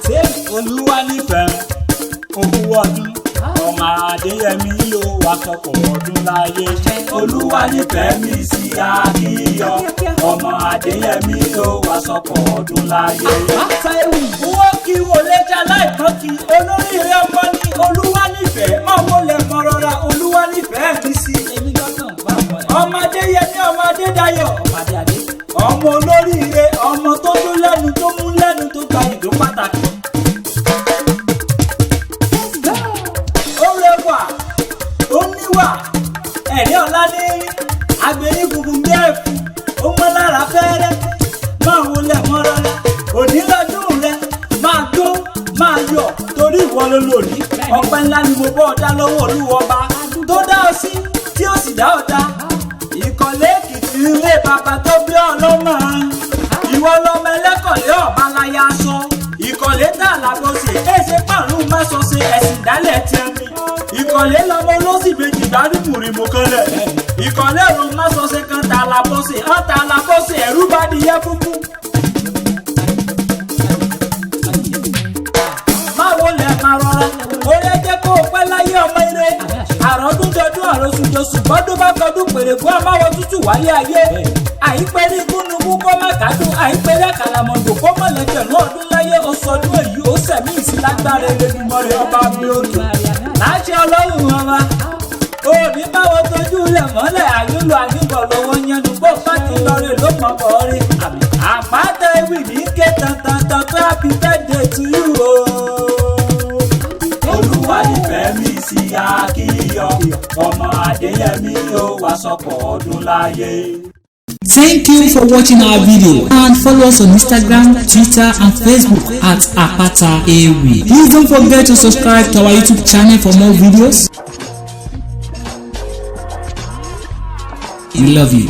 ṣé olúwa nífẹ̀ẹ́ ogún ọdún ọmọ adéyẹmí ló wá sọ̀pọ̀ ọdún láyé. olúwa nífẹ̀ẹ́ mi sí akíyọ ọmọ adéyẹmí ló wá sọ̀pọ̀ ọdún láyé. owó kí wọlé já láìpọ́n kí olóríire ọmọ ní olúwa nífẹ̀ẹ́ máa wọlé mọ́rọ́ra olúwa nífẹ̀ẹ́ mi sí. ọmọ adéyẹmí ọmọ adédayọ̀ ọmọ olóríire ọmọ tó dún lẹ́nu tó mú lẹ́nu tó gba ìdó pàtàkì. ó rẹwà ó níwà ẹ̀rí ọ̀la ní agbẹ̀yìn funfun bí ẹ̀fù ó mọ́ lára fẹ́rẹ́ máa wọlé mọ́rọ́lá òní lọ́dún rẹ máa jó máa yọ̀ torí ìwọ ló lòní ọpẹ́ ńlá ni mo bọ́ ọ̀dá lọ́wọ́ olúwọba tó dá ọ sí tí ó sì dá ọ̀dá ìkọ̀lé èkìtì ilé bàbá tó bí ọlọ́mọ ìwọ lọmọ ẹlẹ́kọ̀lé ọ̀bá láyà sọ ìkọ̀lé tá àlàbọ̀sẹ̀ èsè pàrún mẹ́sọ̀ọ́sẹ̀ ẹ̀sìn ìdálẹ̀ tiẹ̀ mi ìkọ̀lé lọmọ olóṣì méjì gbárùmùrìmù kanlẹ̀ ìkọ̀lé òun mẹ́sọ̀ọ́sẹ̀ kan tá àlàbọ̀sẹ̀ ọ̀tá àlàbọ̀sẹ̀ ẹ̀rú bá di yẹ fúnfún. máwo lẹ̀ máa rọra ó yẹ jẹ́ kó o pẹ́ láyé ọmọ ire àròdún jọdún àròsùjọsù bọ́dún bá kọdún pèrè fún amáwọ̀ tútù wáyé ayé àìpẹ́rí gúnugún kó má kádùn àìpẹ́rí àkàlàmọ̀dò kó má lẹ́gbẹ̀rún ọdún láyé oṣù ọdún èyí ó sẹ̀mí ìsìlágbára Elédùmarè ọba mi odò láṣẹ ọlọ́run ọba òní báwo tójú lẹ̀ mọ́lẹ̀ àyúlò àyúbọ̀ lọ́wọ́ yẹnu bó bá ti lọ́ọ́rẹ́ ló mọ̀ bọ́ọ̀rẹ́ àpáta ewì ní ké tantantan pé happy birthday to you o. olúwa nífẹ̀ẹ́ mi sí akíyọ ọmọ adéyẹmí ó wá sọ̀pọ̀ ọdún láyé. Thank you for watching our video and follow us on Instagram, Twitter and Facebook at Apata Ewi. Please don't forget to subscribe to our YouTube channel for more videos. We love you.